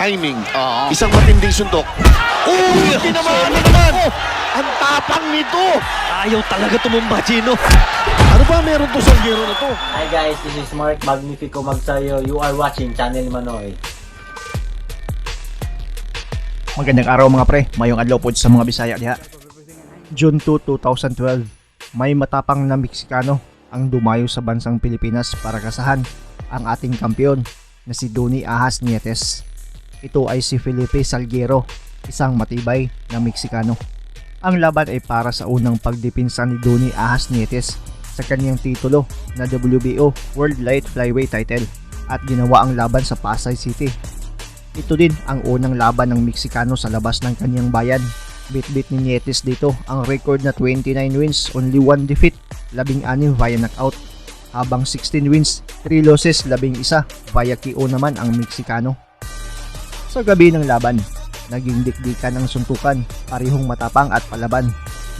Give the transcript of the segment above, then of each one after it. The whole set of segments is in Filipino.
timing. Isang matinding suntok. Uy! Tinamaan na naman! Ang tapang nito! Ayaw talaga tumumba, Gino. Ano ba meron to sa gero na to? Hi guys, this is Mark Magnifico Magsayo. You are watching Channel Manoy. Magandang araw mga pre, mayong adlaw po sa mga Bisaya diha. June 2, 2012, may matapang na Meksikano ang dumayo sa bansang Pilipinas para kasahan ang ating kampiyon na si Donnie Ahas Nietes. Ito ay si Felipe Salguero, isang matibay na Meksikano. Ang laban ay para sa unang pagdipinsa ni Donnie Ahas Nietes sa kanyang titulo na WBO World Light Flyweight title at ginawa ang laban sa Pasay City. Ito din ang unang laban ng Meksikano sa labas ng kanyang bayan. Bit-bit ni Nietes dito ang record na 29 wins, only 1 defeat, 16 via knockout, habang 16 wins, 3 losses, 11 via KO naman ang Meksikano. Sa gabi ng laban, naging dikdikan ang suntukan, parehong matapang at palaban.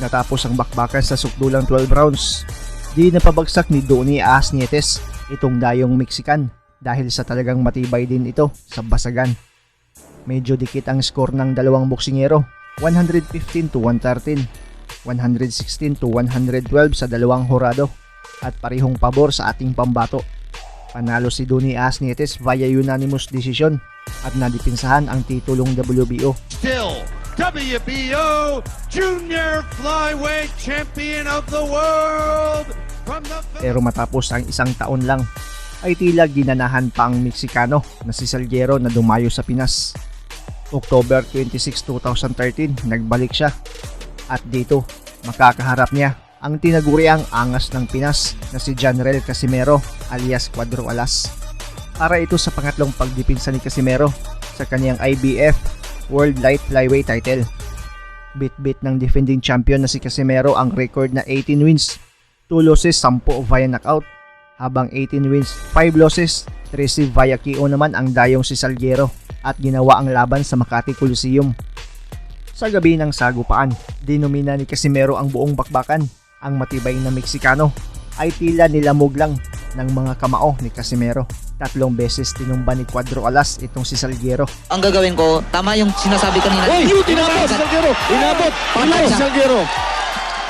Natapos ang bakbakan sa sukdulang 12 rounds. Di napabagsak ni Donnie Ahas Nietes itong dayong Meksikan dahil sa talagang matibay din ito sa basagan. Medyo dikit ang score ng dalawang boksingero, 115 to 113, 116 to 112 sa dalawang horado at parehong pabor sa ating pambato. Panalo si Donnie Ahas Nietes via unanimous decision at nadipinsahan ang titulong WBO. Still, WBO Junior Flyweight Champion of the World from the... Pero matapos ang isang taon lang, ay tila ginanahan pa ang Meksikano na si Salguero na dumayo sa Pinas. October 26, 2013, nagbalik siya. At dito, makakaharap niya ang tinaguriang angas ng Pinas na si Janrel Casimero alias Cuadro Alas. Para ito sa pangatlong pagdipinsa ni Casimero sa kanyang IBF World Light Flyweight title. Bit-bit ng defending champion na si Casimero ang record na 18 wins, 2 losses, 10 via knockout, habang 18 wins, 5 losses, 13 via KO naman ang dayong si Salguero at ginawa ang laban sa Makati Coliseum. Sa gabi ng sagupaan, dinomina ni Casimero ang buong bakbakan. Ang matibay na Meksikano ay tila nilamog lang ng mga kamao ni Casimero. 3 beses tinumba ni Cuadro Alas itong si Salguero. Ang gagawin ko, tama yung sinasabi kanina. Uy! Tinapos si Salguero! Inabot! Patay si Salguero!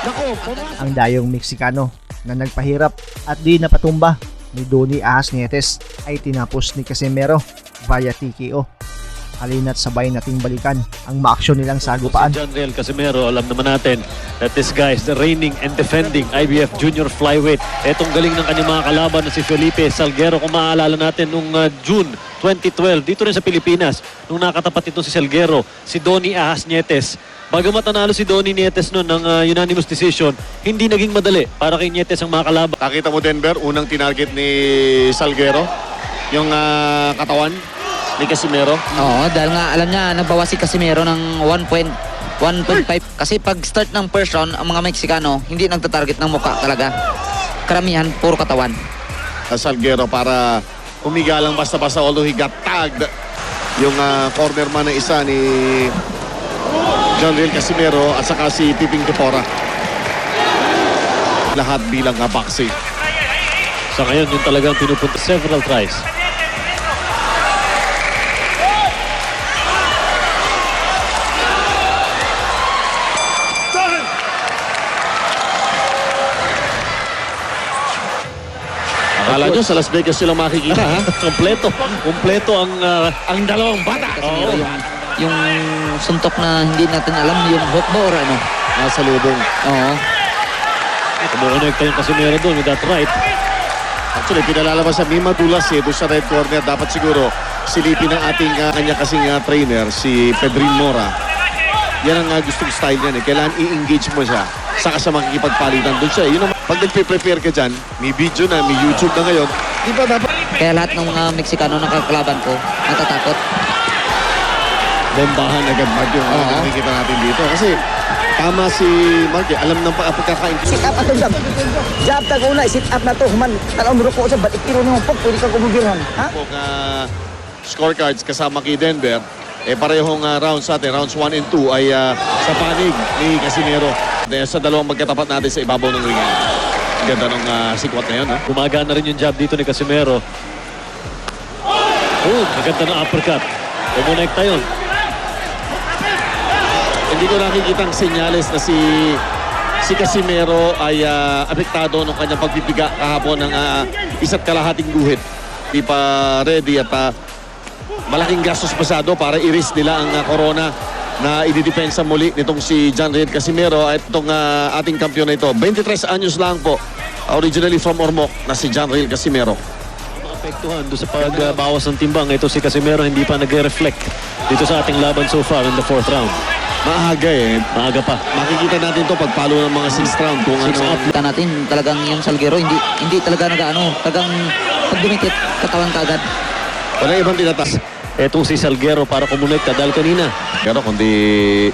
Nako! Ang dayong Meksikano na nagpahirap at di napatumba ni Donnie Ahas Nietes ay tinapos ni Casimero via TKO. Halina't sabay nating balikan ang maaksyon nilang sagupaan. Si Janrel Casimero, alam naman natin that this guy is the reigning and defending IBF Junior Flyweight. Etong galing ng kanyang mga kalaban na si Felipe Salguero. Kung maaalala natin nung June 2012, dito rin sa Pilipinas, nung nakatapat ito si Salguero, si Donnie Ahas Nietes. Bagamat nanalo si Donnie Nietes noon ng unanimous decision, hindi naging madali para kay Nietes ang mga kalaban. Nakita mo, Denver, unang tinarget ni Salguero, yung katawan ni Casimero. Oo, dahil nga alam niya, nagbawas si Casimero ng 1.5. Kasi pag start ng first round, ang mga Meksikano, hindi nagtatarget ng mukha talaga. Karamihan, puro katawan. Salguero para humiga lang basta-basta, although he got tagged. Yung corner man ng isa ni Janrel Casimero at saka si Piping Tepora. Lahat bilang boxing. Sa ngayon, yun talagang pinupunta several tries. Akala nyo sa Las Vegas silang makikita, ha? Kompleto ang dalawang bata. Casimero, yung suntok na hindi natin alam, yung hook ba or ano? Nasa lubong. Oo. Kumukonekta yung Casimero doon with that right. Actually, pinalalabas sa Mima Dulas doon sa red corner. Dapat siguro silipin ng ating kanya kasing trainer, si Pedrin Mora. Yan ang gustong style niyan. Kailangan i-engage mo siya. Saka sa makikipagpalitan doon siya. Yun ang, pag nagpe-prepare ka dyan, may video na, may YouTube na ngayon, di ba dapat? Kaya lahat ng mga Meksikano na kakalaban ko, natatakot. Bombahan agad Mark yung nakikita natin dito. Kasi tama si Mark, alam ng pagkakaintindi. Sit up ato jab. Jab ta una, sit up na to. Human, tanaw mo ko sa batik tiro ng pag pwede ka kumubirhan. Ha? Kung scorecards kasama kay Denver, parehong rounds natin, rounds 1 and 2 ay sa panig ni Casimero. Sa dalawang magkatapat natin sa ibabaw ng ring. Ganda ng sikwat na yun. Gumagana rin yung jab dito ni Casimero. Oh, maganda na uppercut. Kumonekta yun. Hindi ko nakikita ang senyales na si Casimero ay apektado ng kanyang pagbibiga kahapon ng isa't kalahating guhit. Di pa ready at malaking gastos pasado para i-risk nila ang corona na ididepensa muli nitong si John Riel Casimero at itong ating kampiyon na ito. 23 anyos lang po, originally from Ormoc na si John Riel Casimero. Apektuhan doon sa pagbawas ng timbang. Ito si Casimero hindi pa nag-reflect dito sa ating laban so far in the 4th round. Maaga Maaga pa. makikita natin to pagpalo ng mga 6th round kung Six ano. up. Kita natin talagang yung Salguero hindi talaga talagang pag dumikit katawan kagad. Wala ibang tinatas. Etong si Salguero para kumonekta dahil kanina. Pero kundi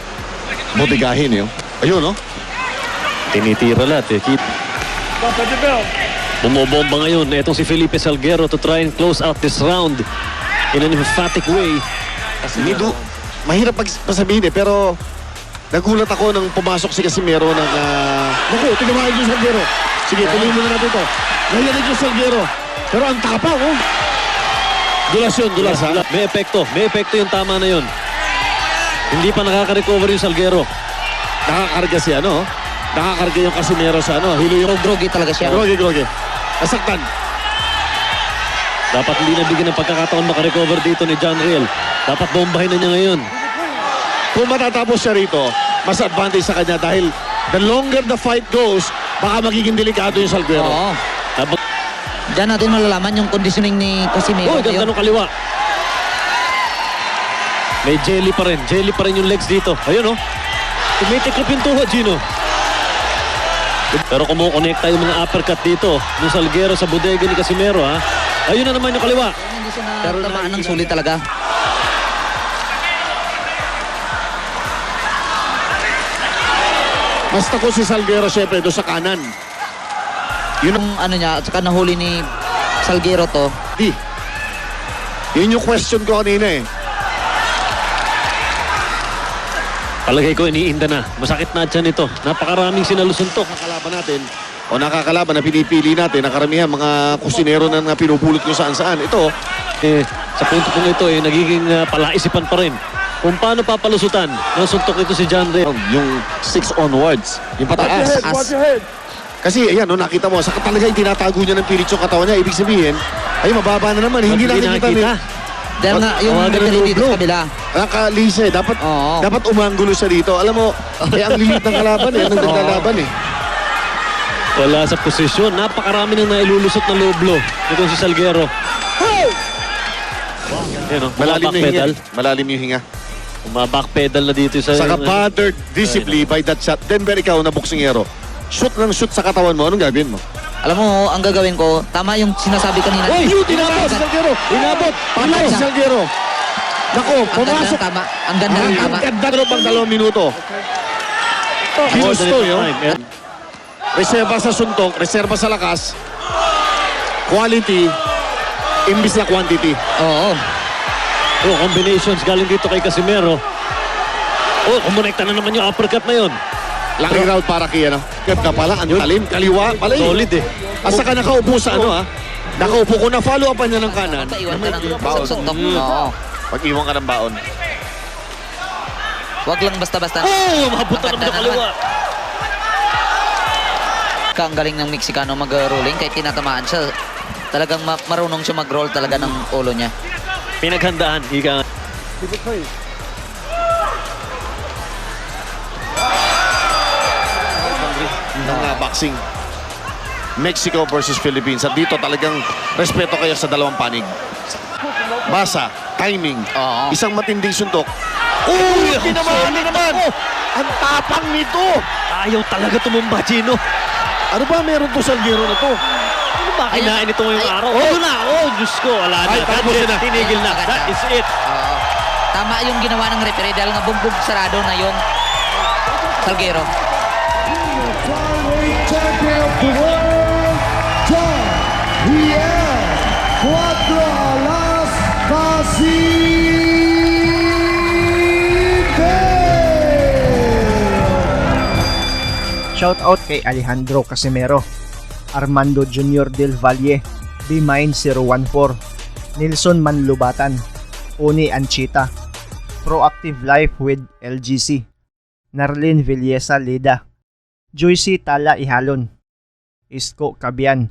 butigahin yun. Ayun, no? Tinitira lahat eh. Bumobomba ngayon. Etong si Felipe Salguero to try and close out this round in an emphatic way. Mahirap pasabihin pero nagulat ako nang pumasok si Casimero ng... Naku, tigamahin yung Salguero. Sige, tuloy muna natin ito. Nahiyanig yung Salguero. Pero ang takapaw, oh. Dulas yun, dulas ha. May epekto yung tama na yun. Hindi pa nakaka-recover yung Salguero. Nakakarga siya, no? Nakakarga yung Casimero sa ano. Hilo yung... Grogi talaga siya. Groge. Nasaktan. Dapat hindi nabigyan ng pagkakataon makarecover dito ni John Riel. Dapat bombahin na niya ngayon. Kung matatapos siya rito, mas advantage sa kanya dahil the longer the fight goes, baka magiging delikado yung Salguero. Oo. Dapat... Diyan natin malalaman yung conditioning ni Casimero. Oh, ganda ng kaliwa. May jelly pa rin yung legs dito. Ayun, oh. Tumitiklop yung tuhod, Gino. Pero kumukonekta yung mga uppercut dito ng Salguero sa bodega ni Casimero, ha. Ayun na naman yung kaliwa. Hindi siya natamaan ng sulit talaga. Basta ko si Salguero syempre doon sa kanan. Yun ang Yung ano niya, at saka nahuli ni Salguero to. di. Yun yung question ko kanina eh. Palagay ko iniinda na. Masakit na dyan ito. Napakaraming sinalusuntok. Nakakalaban natin o nakakalaban na pinipili natin na karamihan mga kusinero na pinupulot kung saan-saan. Ito, Sa punto kong ito, nagiging palaisipan pa rin. Kung paano papalusutan ng suntok ito si John Riel. yung 6 onwards, yung pataas. Kasi ayan, no, nakita mo, sa talaga yung tinatago niya ng pilit yung katawan niya. Ibig sabihin, ay mababa na naman. Hindi nakikita niya. Dahil nga yung Tawagan ng referee dito low sa kabila. Nakalisa eh. Oo. Dapat umanggulo siya dito. Alam mo, ang lilit ng kalaban eh. Ang naglalaban eh. Wala sa posisyon. Napakarami nang nailulusot na low blow. Ito si Salguero. Yan, oh. Malalim na Backpedal. hinga. Malalim yung hinga. Backpedal na dito sa... Saka bothered visibly by that shot. Denver, ikaw na boksingero. Shoot ng shoot sa katawan mo. Anong gagawin mo? Alam mo, ang gagawin ko, tama yung sinasabi kanina. Inabot si Salguero! Inabot! Patay si Salguero! Nako, Ang ganda pumasok! ng tama. Ang ganda ng tama. Ang ganda rin pang 2 minuto. Ginusto yun. Reserva sa suntok, reserva sa lakas, quality, imbis na quantity. Oo. Oh, combinations galing dito kay Casimero. Oh, kumonekta na naman yung uppercut na yun. Laking round para kay ano. Ganda pala, ang talim, kaliwa pala yun. Solid eh. Asa ka nakaupo sa ano ha? Nakaupo ko na follow upan niya ng kanan. Iwan ka ng Baon. suntok. Oo. Pag-iwan ka ng baon. Huwag lang basta-basta. Oh, mabuta naman Maganda yung kaliwa. Ang galing ng Mexicano mag-rolling kahit tinatamaan siya. Talagang marunong siya mag-roll talaga ng ulo niya. Pinaghandaan. Ika. Ng boxing. Mexico versus Philippines. At dito talagang respeto kayo sa dalawang panig. Basa, timing, Oo. isang matinding suntok. Oh, tinamaan na naman! Ang tapang nito! Ayaw talaga tumumba, Gino. Ano ba meron to Salguero na to? Ano ba kinain ito ngayong Ay, araw? Oh, na! Oh, Diyos ko. Wala na. Ay, tapos That's it. na. Tinigil na. That is it. Oo. Tama yung ginawa ng referee dahil nga bumbog sarado na yung Salguero. Champion of the world, John Riel Cuatro Alas Shout out kay Alejandro Casimero, Armando Jr. Del Valle, B-Mine 014, Nilson Manlubatan, Uni Anchita, Proactive Life with LGC, Narlene Villesa Leda, Joycey Tala Ihalon, Isko Kabian,